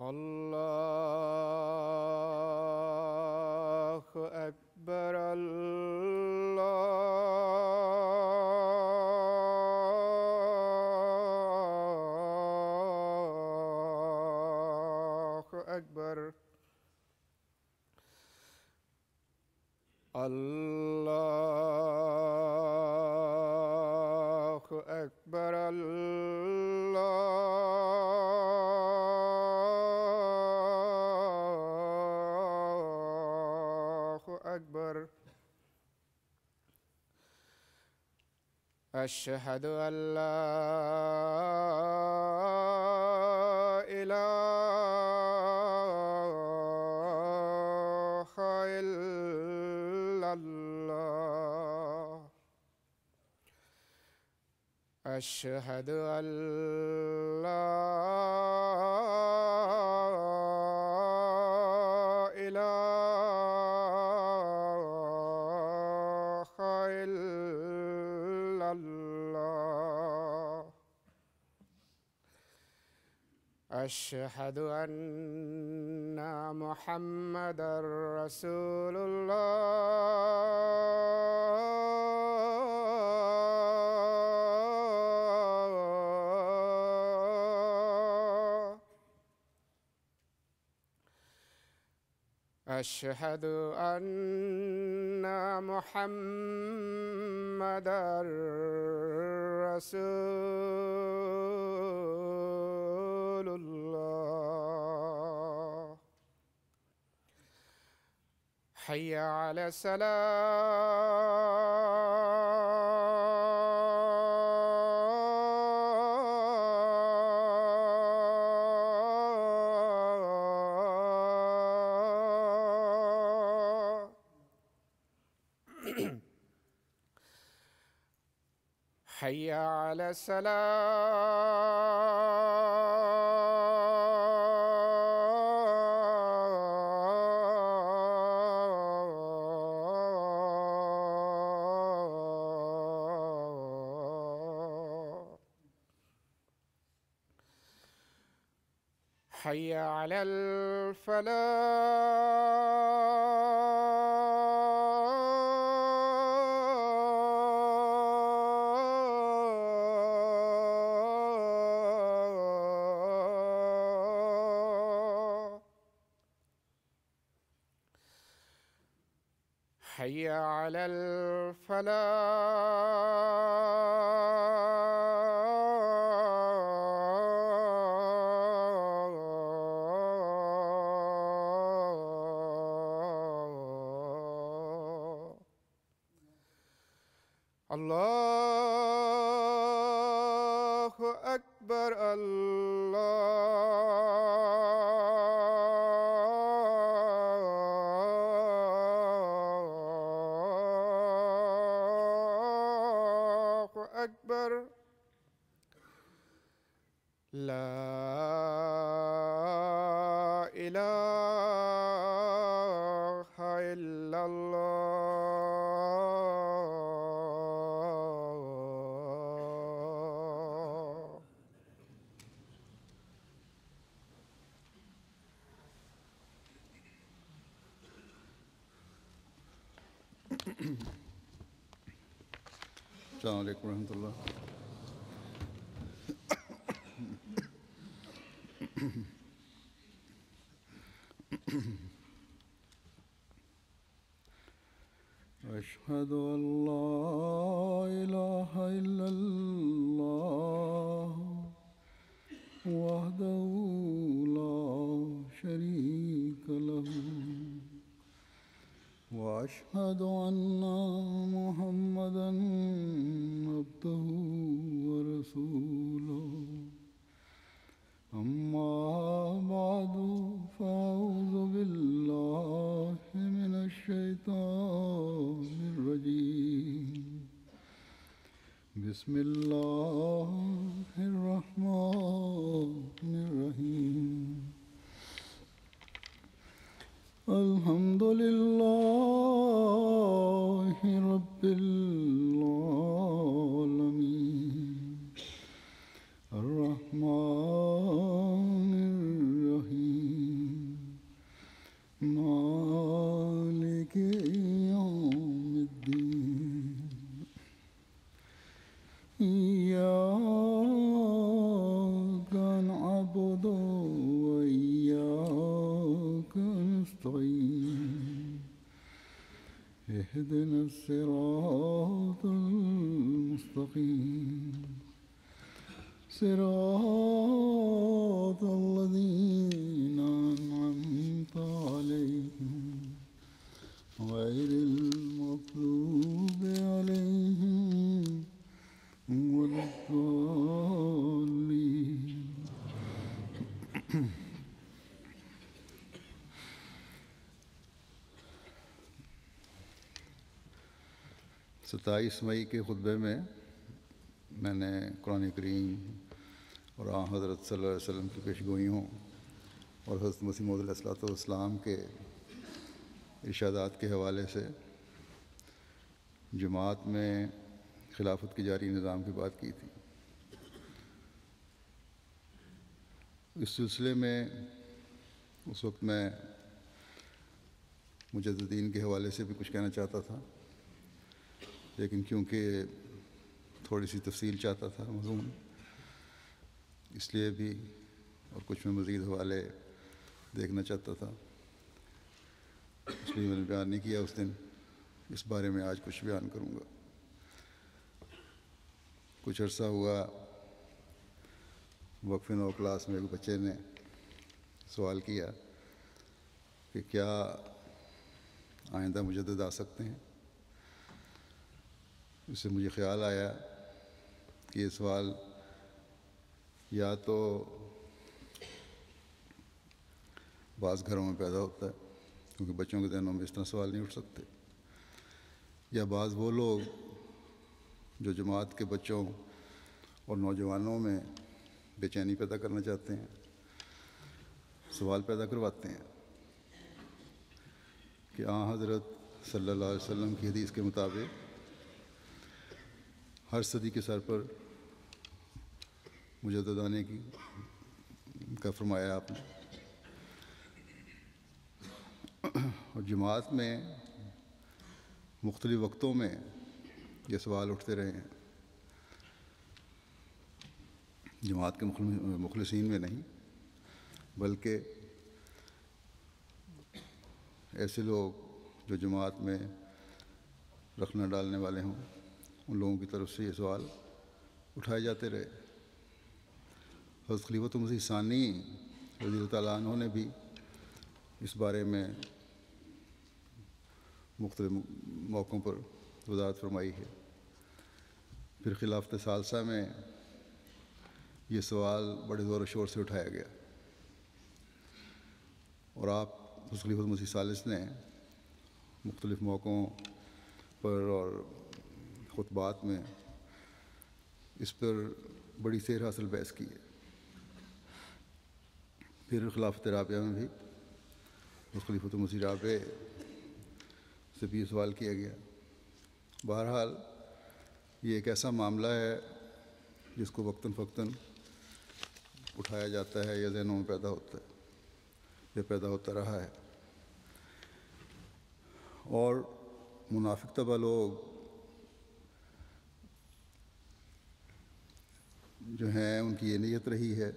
الله أكبر الله أكبر الله أكبر الله أكبر أشهد أن لا إله إلا الله أشهد أن لا إله إلا الله أشهد أن محمدًا رسول الله أشهد أن محمدًا رسول الله حي على الصلاة حي على الصلاة حي على الفلاح حي على الفلاح الله أكبر الله أكبر لا إله إلا الله السلام علیکم ورحمۃ اللہ. أشهد أن لا إله إلا الله وحده لا شريك له وأشهد أن محمدًا عبده ورسوله. أما بعد فأعوذ بالله من الشيطان الرجيم. بسم الله الرحمن الرحيم. الحمد لله رب العالمين الرحمن الرحيم صراط الذين أنعمت عليهم غير المغضوب عليهم ولا الضالين. 27 مئی کے خطبے میں میں نے قرآن کریم اور آن حضرت صلی اللہ علیہ وسلم کی پیشگوئیوں اور حضرت مسیح موعود علیہ السلام کے ارشادات کے حوالے سے جماعت میں خلافت کے جاری نظام کی بات کی تھی. اس سلسلے میں اس وقت میں مجددین کے حوالے سے بھی کچھ کہنا چاہتا تھا، لیکن کیونکہ تھوڑی سی تفصیل چاہتا تھا مضمون، اس لیے بھی اور کچھ میں مزید حوالے دیکھنا چاہتا تھا، اس لیے میں نے بیان نہیں کیا اس دن. اس بارے میں آج کچھ بیان کروں گا. کچھ عرصہ ہوا وقف 9 کلاس میں ایک بچے نے سوال کیا کہ کیا آئندہ مجدد آ سکتے ہیں. اس سے مجھے خیال آیا کہ یہ سوال یا تو بعض گھروں میں پیدا ہوتا ہے کیونکہ بچوں کے ذہنوں میں اس طرح سوال نہیں اٹھ سکتے، یا بعض وہ لوگ جو جماعت کے بچوں اور نوجوانوں میں بے چینی پیدا کرنا چاہتے ہیں سوال پیدا کرواتے ہیں کہ آن حضرت صلی اللہ علیہ وسلم کی حدیث کے مطابق ہر صدی کے سر پر مجدد آنے کا فرمایا آپ نے، اور جماعت میں مختلف وقتوں میں یہ سوال اٹھتے رہے ہیں. جماعت کے مخلصین میں نہیں بلکہ ایسے لوگ جو جماعت میں رکھنا ڈالنے والے ہوں ان لوگوں کی طرف سے یہ سوال اٹھائے جاتے رہے. حضرت خلیفۃ مسیح ثانی رضی اللہ تعالیٰ عنہ نے بھی اس بارے میں مختلف موقعوں پر وضاحت فرمائی ہے. پھر خلافت ثالثہ میں یہ سوال بڑے زور و شور سے اٹھایا گیا اور آپ حضرت خلیفۃ مسیح ثالث نے مختلف موقعوں پر اور خطبات میں اس پر بڑی سیر حاصل بحث کی ہے. پھر خلافت رابعہ میں بھی حضرت خلیفۃ مسیح رابع سے بھی یہ سوال کیا گیا. بہرحال یہ ایک ایسا معاملہ ہے جس کو وقتاً فوقتاً اٹھایا جاتا ہے یا ذہنوں میں پیدا ہوتا ہے یا پیدا ہوتا رہا ہے. اور منافق طبع لوگ جو ہیں ان کی یہ نیت رہی ہے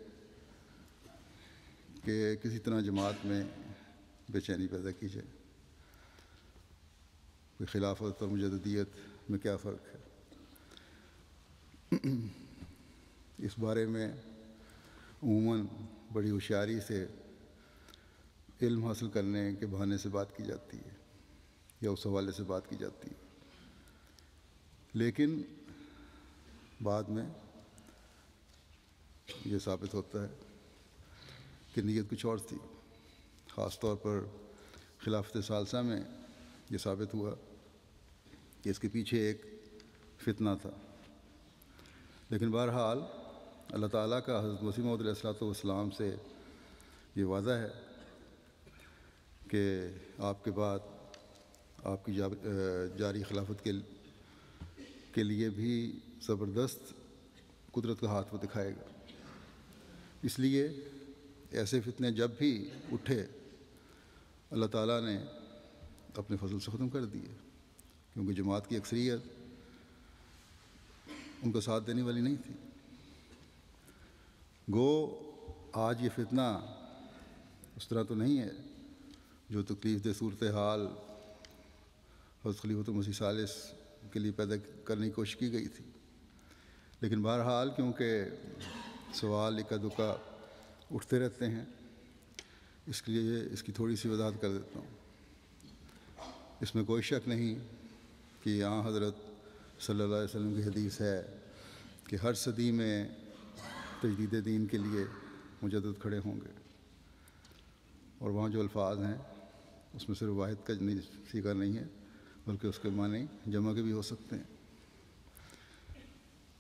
کہ کسی طرح جماعت میں بے چینی پیدا کی جائے. کہ خلافت اور مجددیت میں کیا فرق ہے. اس بارے میں عموماً بڑی ہوشیاری سے علم حاصل کرنے کے بہانے سے بات کی جاتی ہے یا اس حوالے سے بات کی جاتی ہے، لیکن بعد میں یہ ثابت ہوتا ہے کہ نیت کچھ اور تھی. خاص طور پر خلافت ثالثہ میں یہ ثابت ہوا کہ اس کے پیچھے ایک فتنہ تھا. لیکن بہرحال اللہ تعالیٰ کا حضرت مسیح موعود علیہ السلام سے یہ وعدہ ہے کہ آپ کے بعد آپ کی جاری خلافت کے لیے بھی زبردست قدرت کا ہاتھ وہ دکھائے گا. اس لیے ایسے فتنے جب بھی اٹھے اللہ تعالیٰ نے اپنے فضل سے ختم کر دیے، کیونکہ جماعت کی اکثریت ان کا ساتھ دینے والی نہیں تھی. گو آج یہ فتنہ اس طرح تو نہیں ہے جو تکلیف دہ صورتحال حضرت خلیفۃ مسیح ثالث کے لیے پیدا کرنے کی کوشش کی گئی تھی، لیکن بہرحال کیونکہ سوال اکا دکا اٹھتے رہتے ہیں، اس لیے اس کی تھوڑی سی وضاحت کر دیتا ہوں۔ اس میں کوئی شک نہیں کہ یہاں حضرت صلی اللہ علیہ وسلم کی حدیث ہے کہ ہر صدی میں تجدید دین کے لیے مجدد کھڑے ہوں گے، اور وہاں جو الفاظ ہیں اس میں صرف واحد کا صیغہ نہیں ہے، بلکہ اس کے معنی جمع کے بھی ہو سکتے ہیں۔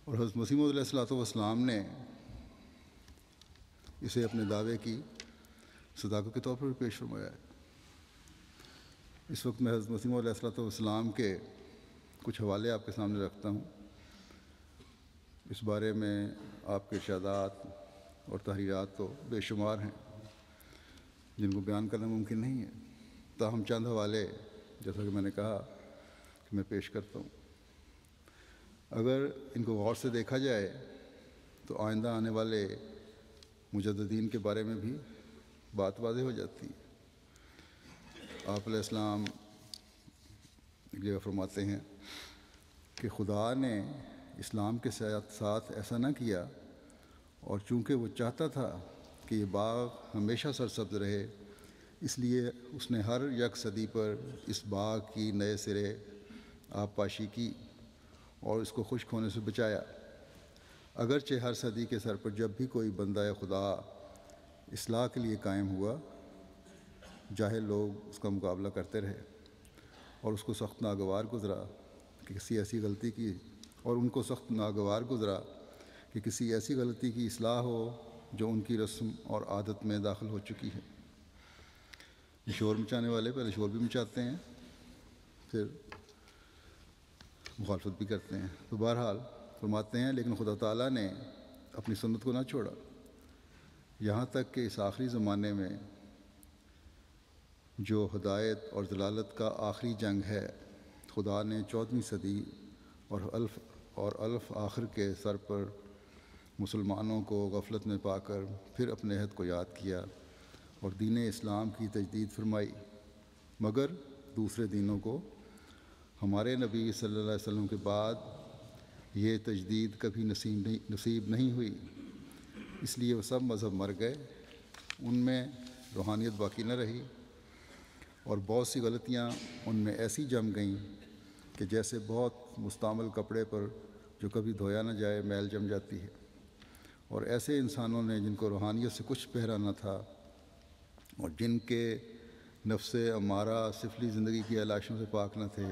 اور حضرت مسیح موعود علیہ السلام نے اسے اپنے دعوے کی صداقت کے طور پر بھی پیش فرمایا ہے۔ اس وقت میں حضرت مسیح موعود علیہ السلام کے کچھ حوالے آپ کے سامنے رکھتا ہوں۔ اس بارے میں آپ کے ارشادات اور تحریرات تو بے شمار ہیں جن کو بیان کرنا ممکن نہیں ہے، تاہم چند حوالے جیسا کہ میں نے کہا کہ میں پیش کرتا ہوں۔ اگر ان کو غور سے دیکھا جائے تو آئندہ آنے والے مجددین کے بارے میں بھی بات واضح ہو جاتی ہے۔ آپ علیہ السلام ایک جگہ فرماتے ہیں کہ خدا نے اسلام کے ساتھ ایسا نہ کیا، اور چونکہ وہ چاہتا تھا کہ یہ باغ ہمیشہ سرسبز رہے، اس لیے اس نے ہر یک صدی پر اس باغ کی نئے سرے آب پاشی کی اور اس کو خشک ہونے سے بچایا۔ اگرچہ ہر صدی کے سر پر جب بھی کوئی بندہ خدا اصلاح کے لیے قائم ہوا، جاہل لوگ اس کا مقابلہ کرتے رہے اور اس کو سخت ناگوار گزرا کہ کسی ایسی غلطی کی کسی ایسی غلطی کی اصلاح ہو جو ان کی رسم اور عادت میں داخل ہو چکی ہے۔ یہ شور مچانے والے پہلے شور بھی مچاتے ہیں، پھر مخالفت بھی کرتے ہیں۔ تو بہرحال فرماتے ہیں لیکن خدا تعالیٰ نے اپنی سنت کو نہ چھوڑا، یہاں تک کہ اس آخری زمانے میں جو ہدایت اور ضلالت کا آخری جنگ ہے، خدا نے 14ویں صدی اور الف آخر کے سر پر مسلمانوں کو غفلت میں پا کر پھر اپنے عہد کو یاد کیا اور دین اسلام کی تجدید فرمائی، مگر دوسرے دینوں کو ہمارے نبی صلی اللہ علیہ وسلم کے بعد یہ تجدید کبھی نصیب نہیں ہوئی، اس لیے وہ سب مذہب مر گئے، ان میں روحانیت باقی نہ رہی، اور بہت سی غلطیاں ان میں ایسی جم گئیں کہ جیسے بہت مستعمل کپڑے پر جو کبھی دھویا نہ جائے میل جم جاتی ہے۔ اور ایسے انسانوں نے جن کو روحانیت سے کچھ پہرا نہ تھا اور جن کے نفس امارہ سفلی زندگی کی علائشوں سے پاک نہ تھے،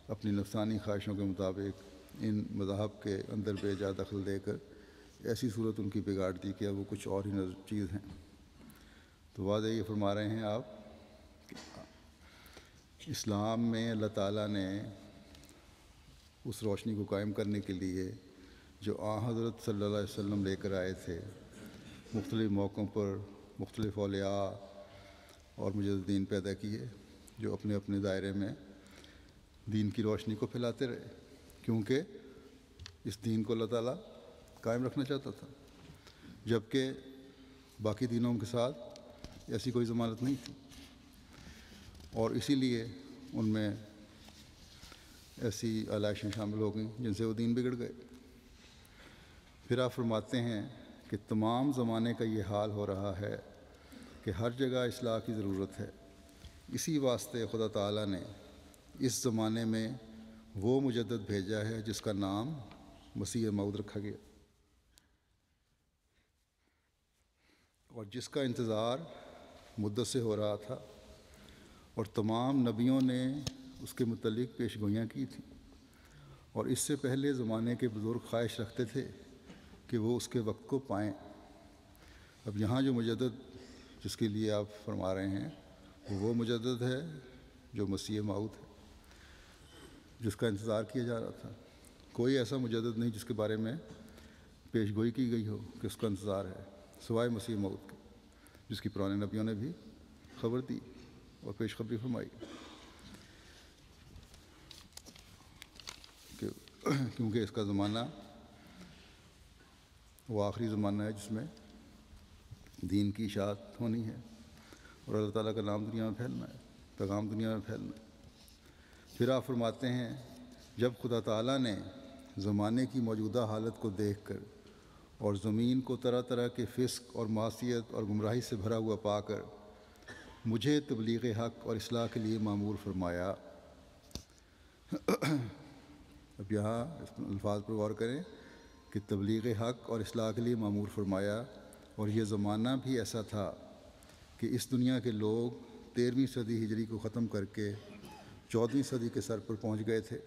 اپنی نفسانی خواہشوں کے مطابق ان مذاہب کے اندر بے جا دخل دے کر ایسی صورت ان کی بگاڑ دی کہ اب وہ کچھ اور ہی چیز ہیں۔ تو واضح یہ فرما رہے ہیں آپ کہ اسلام میں اللہ تعالیٰ نے اس روشنی کو قائم کرنے کے لیے جو حضرت صلی اللہ علیہ وسلم لے کر آئے تھے، مختلف موقعوں پر مختلف اولیاء اور مجددین پیدا کیے جو اپنے اپنے دائرے میں دین کی روشنی کو پھیلاتے رہے، کیونکہ اس دین کو اللہ تعالیٰ قائم رکھنا چاہتا تھا، جبکہ باقی دینوں کے ساتھ ایسی کوئی ضمانت نہیں تھی، اور اسی لیے ان میں ایسی علائشیں شامل ہو گئیں جن سے وہ دین بگڑ گئے۔ پھر آپ فرماتے ہیں کہ تمام زمانے کا یہ حال ہو رہا ہے کہ ہر جگہ اصلاح کی ضرورت ہے، اسی واسطے خدا تعالیٰ نے اس زمانے میں وہ مجدد بھیجا ہے جس کا نام مسیح موعود رکھا گیا، اور جس کا انتظار مدت سے ہو رہا تھا، اور تمام نبیوں نے اس کے متعلق پیش گوئیاں کی تھیں، اور اس سے پہلے زمانے کے بزرگ خواہش رکھتے تھے کہ وہ اس کے وقت کو پائیں۔ اب یہاں جو مجدد جس کے لیے آپ فرما رہے ہیں وہ مجدد ہے جو مسیح موعود ہے، جس کا انتظار کیا جا رہا تھا۔ کوئی ایسا مجدد نہیں جس کے بارے میں پیش گوئی کی گئی ہو کہ اس کا انتظار ہے سوائے مسیح موعود کے، جس کی پرانے نبیوں نے بھی خبر دی اور پیشخبری فرمائی، کیونکہ اس کا زمانہ وہ آخری زمانہ ہے جس میں دین کی اشاعت ہونی ہے اور اللہ تعالیٰ کا نام دنیا میں پھیلنا ہے، پیغام دنیا میں پھیلنا ہے۔ پھر آپ فرماتے ہیں جب خدا تعالیٰ نے زمانے کی موجودہ حالت کو دیکھ کر اور زمین کو طرح طرح کے فسق اور معصیت اور گمراہی سے بھرا ہوا پا کر مجھے تبلیغ حق اور اصلاح کے لیے مامور فرمایا۔ اب یہاں اس الفاظ پر غور کریں کہ تبلیغ حق اور اصلاح کے لیے مامور فرمایا، اور یہ زمانہ بھی ایسا تھا کہ اس دنیا کے لوگ 13ویں صدی ہجری کو ختم کر کے 14ویں صدی کے سر پر پہنچ گئے تھے۔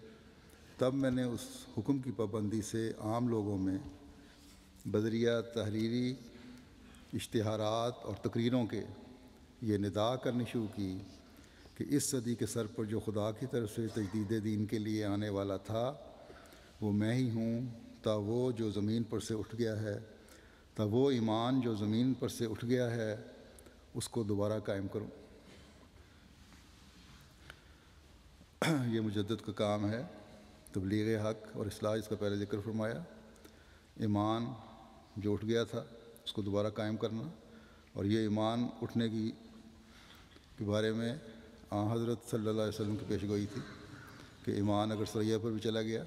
تب میں نے اس حکم کی پابندی سے عام لوگوں میں بدریہ تحریری اشتہارات اور تقریروں کے یہ ندا کرنی شروع کی کہ اس صدی کے سر پر جو خدا کی طرف سے تجدید دین کے لیے آنے والا تھا وہ میں ہی ہوں، تا وہ جو زمین پر سے اٹھ گیا ہے، تا وہ ایمان جو زمین پر سے اٹھ گیا ہے اس کو دوبارہ قائم کروں۔ یہ مجدد کا کام ہے، تبلیغ حق اور اصلاح، اس کا پہلے ذکر فرمایا۔ ایمان جو اٹھ گیا تھا اس کو دوبارہ قائم کرنا، اور یہ ایمان اٹھنے کے بارے میں حضرت صلی اللہ علیہ وسلم کی پیش گوئی تھی کہ ایمان اگر سریا پر بھی چلا گیا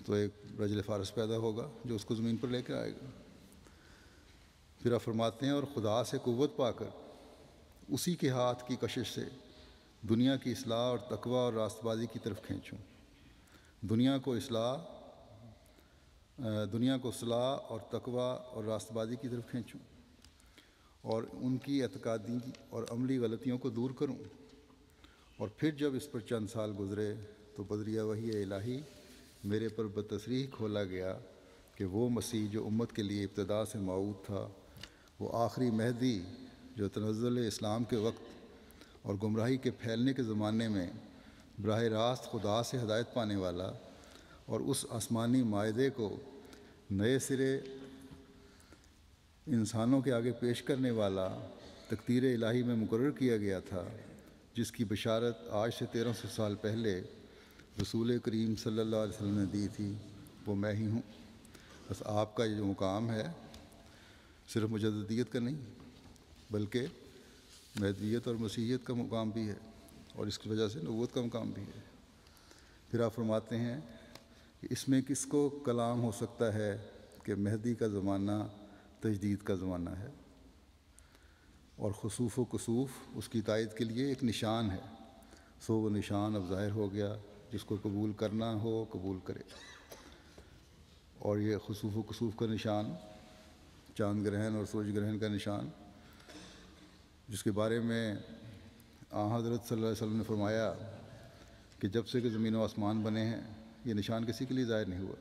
تو ایک رجل فارس پیدا ہوگا جو اس کو زمین پر لے کے آئے گا۔ پھر آپ فرماتے ہیں اور خدا سے قوت پا کر اسی کے ہاتھ کی کشش سے دنیا کی اصلاح اور تقوی اور راست بازی کی طرف کھینچوں، دنیا کو اصلاح اور تقوی اور راست بازی کی طرف کھینچوں، اور ان کی اعتقادی اور عملی غلطیوں کو دور کروں۔ اور پھر جب اس پر چند سال گزرے تو بدریہ وحی الہی میرے پر بتصریح کھولا گیا کہ وہ مسیح جو امت کے لیے ابتدا سے موعود تھا، وہ آخری مہدی جو تنزل اسلام کے وقت اور گمراہی کے پھیلنے کے زمانے میں براہ راست خدا سے ہدایت پانے والا اور اس آسمانی معاہدے کو نئے سرے انسانوں کے آگے پیش کرنے والا تقدیر الہی میں مقرر کیا گیا تھا، جس کی بشارت آج سے 1300 سال پہلے رسول کریم صلی اللہ علیہ وسلم نے دی تھی، وہ میں ہی ہوں۔ بس آپ کا یہ جو مقام ہے صرف مجددیت کا نہیں بلکہ مہدویت اور مسیحیت کا مقام بھی ہے، اور اس کی وجہ سے نبوت کا مقام بھی ہے۔ پھر آپ فرماتے ہیں کہ اس میں کس کو کلام ہو سکتا ہے کہ مہدی کا زمانہ تجدید کا زمانہ ہے، اور خسوف و کسوف اس کی تائید کے لیے ایک نشان ہے، سو وہ نشان اب ظاہر ہو گیا، جس کو قبول کرنا ہو قبول کرے۔ اور یہ خسوف و کسوف کا نشان چاند گرہن اور سورج گرہن کا نشان، جس کے بارے میں حضرت صلی اللہ علیہ وسلم نے فرمایا کہ جب سے کہ زمین و آسمان بنے ہیں یہ نشان کسی کے لیے ظاہر نہیں ہوا،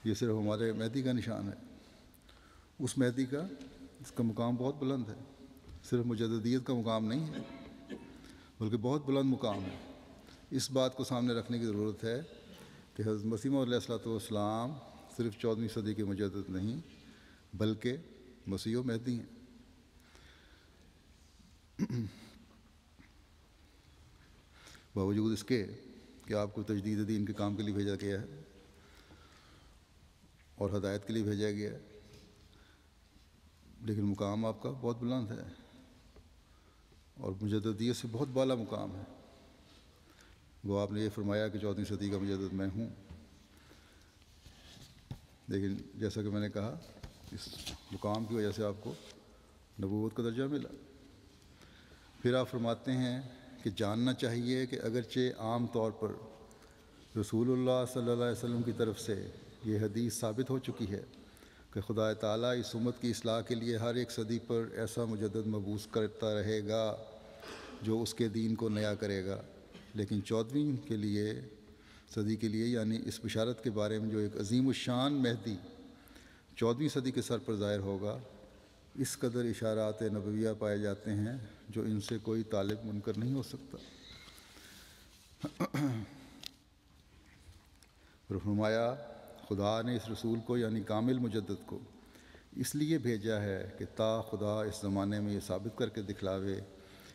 یہ صرف ہمارے مہدی کا نشان ہے۔ اس مہدی کا اس کا مقام بہت بلند ہے، صرف مجددیت کا مقام نہیں ہے بلکہ بہت بلند مقام ہے۔ اس بات کو سامنے رکھنے کی ضرورت ہے کہ حضرت مسیح موعود علیہ الصلوۃ والسلام صرف 14ویں صدی کے مجدد نہیں بلکہ مسیح و مہدی ہیں۔ باوجود اس کے کہ آپ کو تجدید دین کے کام کے لیے بھیجا گیا ہے اور ہدایت کے لیے بھیجا گیا ہے، لیکن مقام آپ کا بہت بلند ہے اور مجددیت سے بہت بالا مقام ہے۔ وہ آپ نے یہ فرمایا کہ 14ویں صدی کا مجدد میں ہوں، لیکن جیسا کہ میں نے کہا اس مقام کی وجہ سے آپ کو نبوت کا درجہ ملا۔ پھر آپ فرماتے ہیں کہ جاننا چاہیے کہ اگرچہ عام طور پر رسول اللہ صلی اللہ علیہ وسلم کی طرف سے یہ حدیث ثابت ہو چکی ہے کہ خدا تعالیٰ اس امت کی اصلاح کے لیے ہر ایک صدی پر ایسا مجدد مبعوث کرتا رہے گا جو اس کے دین کو نیا کرے گا، لیکن 14ویں صدی کے لیے یعنی اس بشارت کے بارے میں جو ایک عظیم الشان مہدی 14ویں صدی کے سر پر ظاہر ہوگا، اس قدر اشارات نبویہ پائے جاتے ہیں جو ان سے کوئی طالب منکر نہیں ہو سکتا۔ پھر فرمایا خدا نے اس رسول کو یعنی کامل مجدد کو اس لیے بھیجا ہے کہ تا خدا اس زمانے میں یہ ثابت کر کے دکھلاوے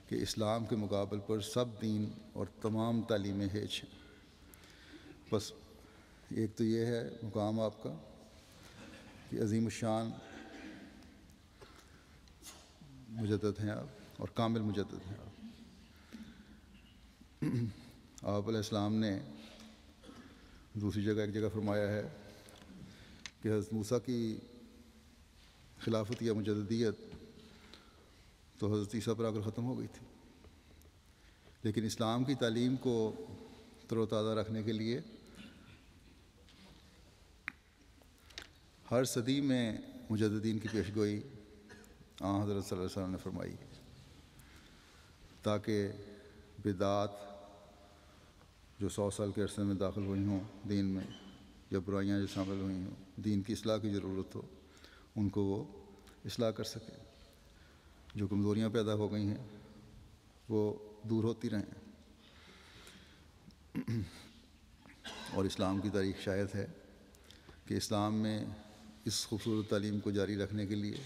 کہ اسلام کے مقابل پر سب دین اور تمام تعلیمیں ہیچ ہیں۔ بس ایک تو یہ ہے مقام آپ کا کہ عظیم الشان مجدد ہیں آپ اور کامل مجدد ہیں آپ علیہ السلام نے دوسری جگہ ایک جگہ فرمایا ہے کہ کہ حضرت موسیٰ کی خلافت یا مجددیت تو حضرت عیسیٰ پر آ کر ختم ہو گئی تھی، لیکن اسلام کی تعلیم کو تر و تازہ رکھنے کے لیے ہر صدی میں مجددین کی پیش گوئی حضرت صلی اللہ علیہ وسلم نے فرمائی، تاکہ بدعات جو 100 سال کے عرصے میں داخل ہوئی ہوں دین میں، یا برائیاں جو شامل ہوئی ہوں، دین کی اصلاح کی ضرورت ہو، ان کو وہ اصلاح کر سکے، جو کمزوریاں پیدا ہو گئی ہیں وہ دور ہوتی رہیں۔ اور اسلام کی تاریخ شاہد ہے کہ اسلام میں اس خوبصورت تعلیم کو جاری رکھنے کے لیے،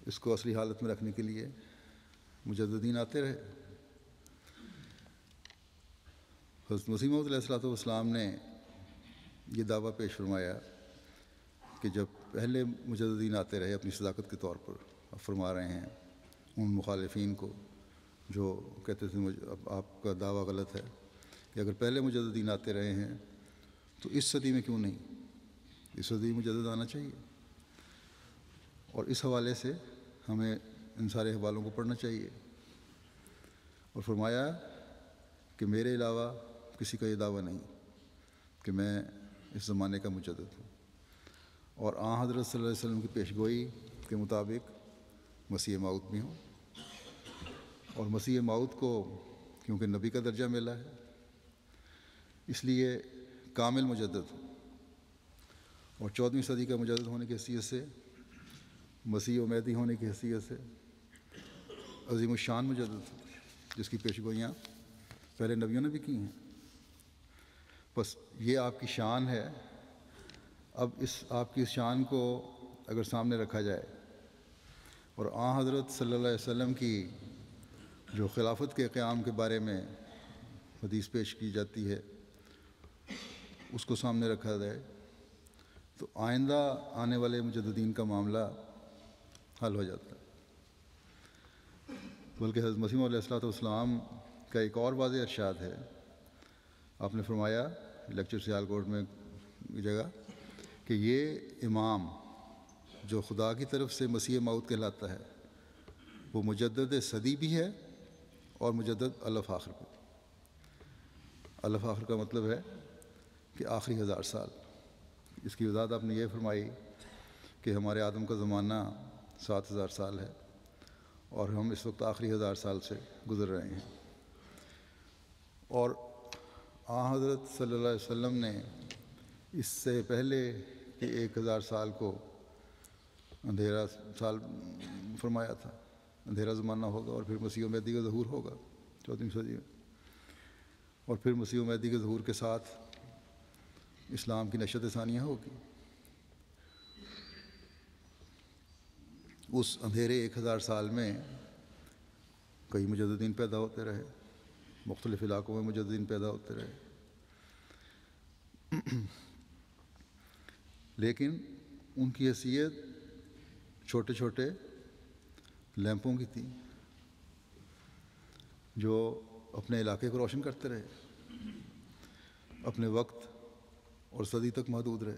اس کو اصلی حالت میں رکھنے کے لیے مجددین آتے رہے۔ حضرت مسیح موعود علیہ الصلوۃ والسلام نے یہ دعویٰ پیش فرمایا کہ جب پہلے مجددین آتے رہے اپنی صداقت کے طور پر، اب فرما رہے ہیں ان مخالفین کو جو کہتے تھے آپ کا دعویٰ غلط ہے، کہ اگر پہلے مجددین آتے رہے ہیں تو اس صدی میں کیوں نہیں، اس صدی میں مجدد آنا چاہیے۔ اور اس حوالے سے ہمیں ان سارے حوالوں کو پڑھنا چاہیے۔ اور فرمایا کہ میرے علاوہ کسی کا یہ دعویٰ نہیں کہ میں اس زمانے کا مجدد ہوں، اور حضرت صلی اللہ علیہ وسلم کی پیش گوئی کے مطابق مسیح موعود بھی ہوں، اور مسیح موعود کو کیونکہ نبی کا درجہ ملا ہے اس لیے کامل مجدد ہوں، اور 14ویں صدی کا مجدد ہونے کی حیثیت سے، مسیح و مہدی ہونے کی حیثیت سے عظیم الشان مجدد ہوں، جس کی پیش گوئیاں پہلے نبیوں نے بھی کی ہیں۔ بس یہ آپ کی شان ہے۔ اب آپ کی اس شان کو اگر سامنے رکھا جائے اور حضرت صلی اللہ علیہ وسلم کی جو خلافت کے قیام کے بارے میں حدیث پیش کی جاتی ہے اس کو سامنے رکھا جائے تو آئندہ آنے والے مجددین کا معاملہ حل ہو جاتا ہے۔ بلکہ حضرت مسیح موعود علیہ الصلوۃ والسلام کا ایک اور واضح ارشاد ہے، آپ نے فرمایا لیکچر سیالکوٹ میں جگہ کہ یہ امام جو خدا کی طرف سے مسیح موعود کہلاتا ہے وہ مجدد صدی بھی ہے اور مجدد الف آخر بھی۔ الف آخر کا مطلب ہے کہ آخری 1000 سال۔ اس کی وضاحت آپ نے یہ فرمائی کہ ہمارے آدم کا زمانہ 7000 سال ہے اور ہم اس وقت آخری 1000 سال سے گزر رہے ہیں، اور حضرت صلی اللہ علیہ وسلم نے اس سے پہلے کہ 1000 سال کو اندھیرا سال فرمایا تھا، اندھیرا زمانہ ہوگا اور پھر مسیح و مہدی کا ظہور ہوگا 14ویں صدی میں، اور پھر مسیح و مہدی کے ظہور کے ساتھ اسلام کی نشت ثانیہ ہوگی۔ اس اندھیرے 1000 سال میں کئی مجددین پیدا ہوتے رہے، مختلف علاقوں میں مجددین پیدا ہوتے رہے، لیکن ان کی حیثیت چھوٹے چھوٹے لیمپوں کی تھی جو اپنے علاقے کو روشن کرتے رہے، اپنے وقت اور صدی تک محدود رہے،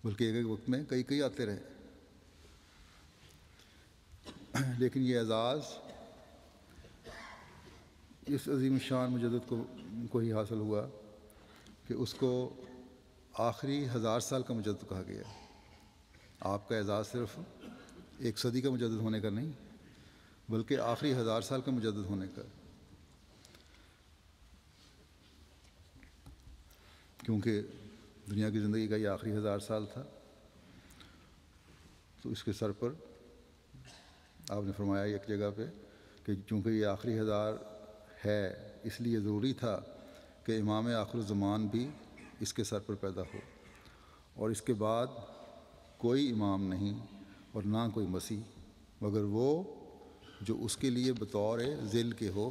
بلکہ ایک ایک وقت میں کئی آتے رہے۔ لیکن یہ اعزاز اس عظیم شان مجدد کو ہی حاصل ہوا کہ اس کو آخری 1000 سال کا مجدد کہا گیا۔ آپ کا اعزاز صرف ایک صدی کا مجدد ہونے کا نہیں بلکہ آخری 1000 سال کا مجدد ہونے کا، کیونکہ دنیا کی زندگی کا یہ آخری 1000 سال تھا، تو اس کے سر پر آپ نے فرمایا ایک جگہ پہ کہ چونکہ یہ آخری 1000 ہے اس لیے ضروری تھا کہ امام آخر الزمان بھی اس کے سر پر پیدا ہو، اور اس کے بعد کوئی امام نہیں اور نہ کوئی مسیح مگر وہ جو اس کے لیے بطور ذل کے ہو،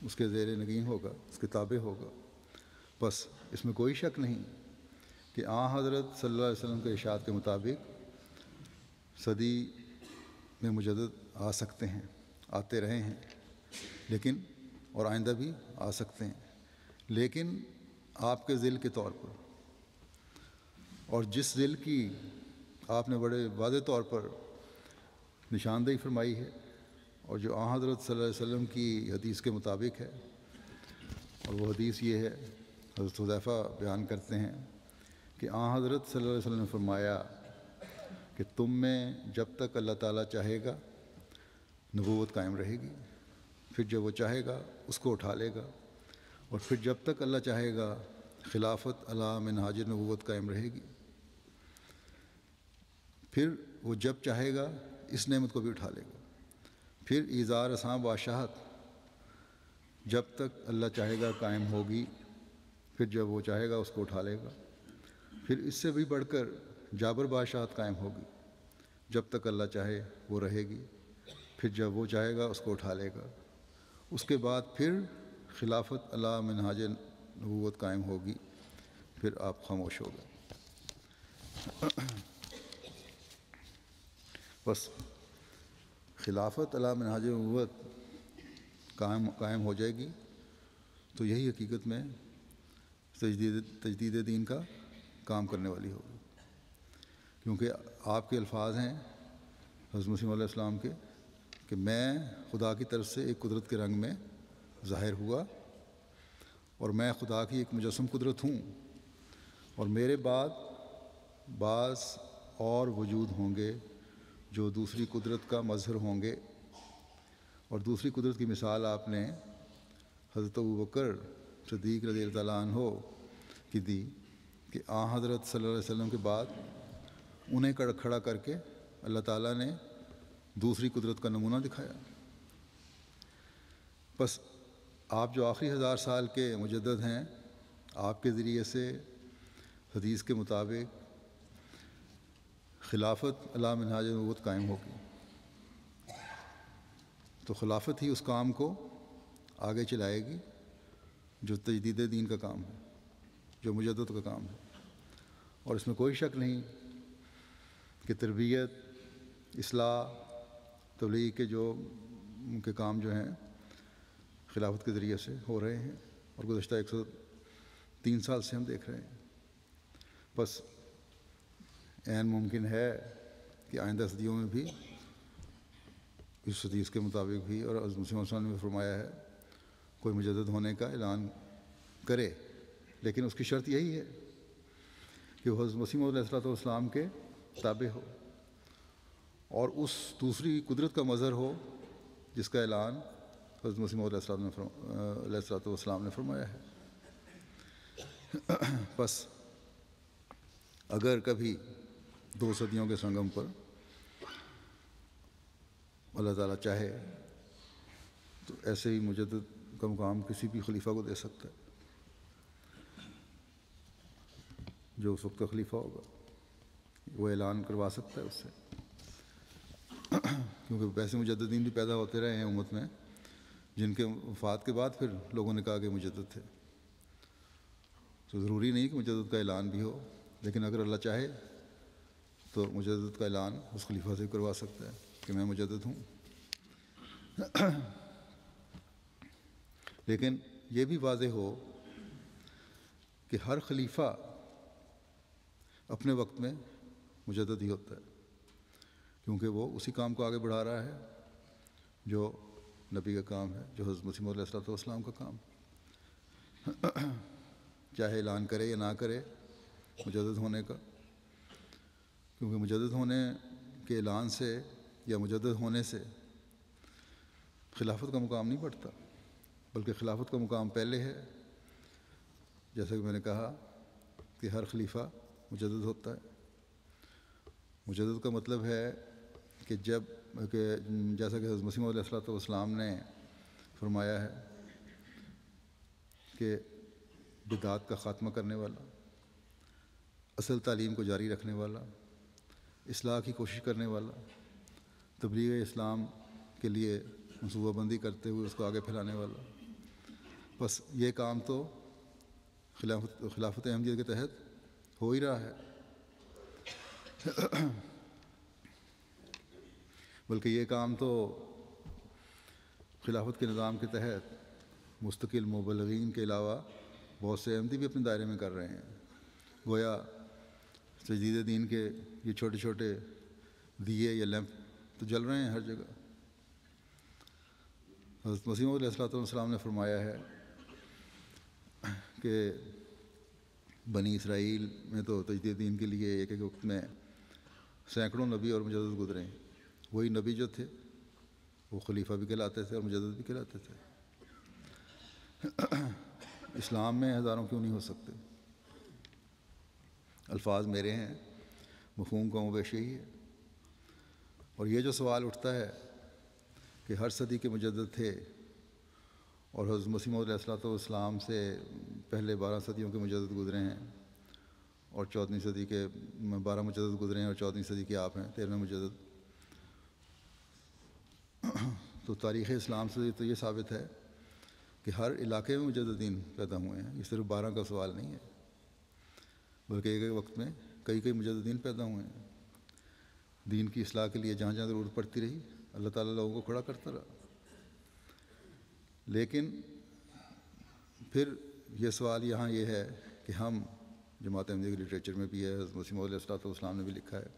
اس کے زیر نگین ہوگا، اس کے تابع ہوگا۔ بس اس میں کوئی شک نہیں کہ حضرت صلی اللہ علیہ وسلم کے ارشاد کے مطابق صدی میں مجدد آ سکتے ہیں، آتے رہے ہیں، لیکن اور آئندہ بھی آ سکتے ہیں، لیکن آپ کے ذل کے طور پر، اور جس ذل کی آپ نے بڑے واضح طور پر نشاندہی فرمائی ہے، اور جو آن حضرت صلی اللہ علیہ وسلم کی حدیث کے مطابق ہے، اور وہ حدیث یہ ہے، حضرت حذیفہ بیان کرتے ہیں کہ آن حضرت صلی اللہ علیہ وسلم نے فرمایا کہ تم میں جب تک اللہ تعالیٰ چاہے گا نبوت قائم رہے گی، پھر جب وہ چاہے گا اس کو اٹھا لے گا، اور پھر جب تک اللہ چاہے گا خلافت علی منہاج نبوت قائم رہے گی، پھر وہ جب چاہے گا اس نعمت کو بھی اٹھا لے گا، پھر ایزار رساں بادشاہت جب تک اللہ چاہے گا قائم ہوگی، پھر جب وہ چاہے گا اس کو اٹھا لے گا، پھر اس سے بھی بڑھ کر جابر بادشاہت قائم ہوگی، جب تک اللہ چاہے وہ رہے گی، پھر جب وہ چاہے گا اس کو اٹھا لے گا، اس کے بعد پھر خلافت علی منہاج نبوت قائم ہوگی، پھر آپ خاموش ہو گئے۔ بس خلافت علی منہاج نبوت قائم ہو جائے گی تو یہی حقیقت میں تجدید دین کا کام کرنے والی ہوگی، کیونکہ آپ کے الفاظ ہیں حضرت مسیح علیہ السلام کے کہ میں خدا کی طرف سے ایک قدرت کے رنگ میں ظاہر ہوا، اور میں خدا کی ایک مجسم قدرت ہوں، اور میرے بعد بعض اور وجود ہوں گے جو دوسری قدرت کا مظہر ہوں گے۔ اور دوسری قدرت کی مثال آپ نے حضرت ابوبکر صدیق رضی اللہ تعالیٰ عنہ کی دی کہ آن حضرت صلی اللہ علیہ وسلم کے بعد انہیں کھڑا کر کے اللہ تعالیٰ نے دوسری قدرت کا نمونہ دکھایا۔ بس آپ جو آخری 1000 سال کے مجدد ہیں، آپ کے ذریعے سے حدیث کے مطابق خلافت علی منہاج نبوت قائم ہوگی، تو خلافت ہی اس کام کو آگے چلائے گی جو تجدید دین کا کام ہے، جو مجدد کا کام ہے۔ اور اس میں کوئی شک نہیں کہ تربیت، اصلاح، تبلیغ کے جو ان کے کام جو ہیں خلافت کے ذریعے سے ہو رہے ہیں، اور گزشتہ 103 سال سے ہم دیکھ رہے ہیں۔ بس عین ممکن ہے کہ آئندہ صدیوں میں بھی اس حدیث کے مطابق بھی، اور حضرت مسیح علیہ السلام نے فرمایا ہے، کوئی مجدد ہونے کا اعلان کرے، لیکن اس کی شرط یہی ہے کہ وہ حضرت مسیح علیہ السلام کے تابع ہو، اور اس دوسری قدرت کا مظہر ہو جس کا اعلان حضرت مسیح علیہ السلام نے فرمایا ہے۔ بس اگر کبھی 2 صدیوں کے سنگم پر اللہ تعالیٰ چاہے تو ایسے ہی مجدد کا مقام کسی بھی خلیفہ کو دے سکتا ہے جو اس وقت کا خلیفہ ہوگا، وہ اعلان کروا سکتا ہے اس سے، کیونکہ ویسے مجددین بھی پیدا ہوتے رہے ہیں امت میں، جن کے وفات کے بعد پھر لوگوں نے کہا کہ مجدد تھے۔ تو ضروری نہیں کہ مجدد کا اعلان بھی ہو، لیکن اگر اللہ چاہے تو مجدد کا اعلان اس خلیفہ سے کروا سکتا ہے کہ میں مجدد ہوں۔ لیکن یہ بھی واضح ہو کہ ہر خلیفہ اپنے وقت میں مجدد ہی ہوتا ہے، کیونکہ وہ اسی کام کو آگے بڑھا رہا ہے جو نبی کا کام ہے، جو حضرت مسیح علیہ السلام کا کام، چاہے اعلان کرے یا نہ کرے مجدد ہونے کا، کیونکہ مجدد ہونے کے اعلان سے یا مجدد ہونے سے خلافت کا مقام نہیں بڑھتا، بلکہ خلافت کا مقام پہلے ہے، جیسا کہ میں نے کہا کہ ہر خلیفہ مجدد ہوتا ہے۔ مجدد کا مطلب ہے کہ جیسا کہ حضرت مسیح علیہ السلام نے فرمایا ہے کہ بدعات کا خاتمہ کرنے والا، اصل تعلیم کو جاری رکھنے والا، اصلاح کی کوشش کرنے والا، تبلیغ اسلام کے لیے منصوبہ بندی کرتے ہوئے اس کو آگے پھیلانے والا، بس یہ کام تو خلافت احمدیہ کے تحت ہو ہی رہا ہے، بلکہ یہ کام تو خلافت کے نظام کے تحت مستقل مبلغین کے علاوہ بہت سے احمدی بھی اپنے دائرے میں کر رہے ہیں. گویا تجدید دین کے یہ چھوٹے چھوٹے دیے یا لیمپ تو جل رہے ہیں ہر جگہ. حضرت مسیح موعود علیہ السلام نے فرمایا ہے کہ بنی اسرائیل میں تو تجدید دین کے لیے ایک ایک وقت میں سینکڑوں نبی اور مجدد گزرے ہیں. وہی نبی جو تھے وہ خلیفہ بھی کہلاتے تھے اور مجدد بھی کہلاتے تھے. اسلام میں ہزاروں کیوں نہیں ہو سکتے؟ الفاظ میرے ہیں، مفہوم کا بیش یہی ہے. اور یہ جو سوال اٹھتا ہے کہ ہر صدی کے مجدد تھے اور حضرت مسیح موعود علیہ السلام سے پہلے 12 صدیوں کے مجدد گزرے ہیں اور 14ویں صدی کے 12 مجدد گزرے ہیں اور 14ویں صدی کے آپ ہیں 13ویں مجدد. تو تاریخ اسلام سے تو یہ ثابت ہے کہ ہر علاقے میں مجددین پیدا ہوئے ہیں. یہ صرف 12 کا سوال نہیں ہے، بلکہ ایک ایک وقت میں کئی مجددین پیدا ہوئے ہیں. دین کی اصلاح کے لیے جہاں جہاں ضرورت پڑتی رہی اللہ تعالیٰ لوگوں کو کھڑا کرتا رہا. لیکن پھر یہ سوال یہاں یہ ہے کہ ہم جماعت احمدیہ کے لٹریچر میں بھی ہے، حضرت مسیح موعود علیہ السلام نے بھی لکھا ہے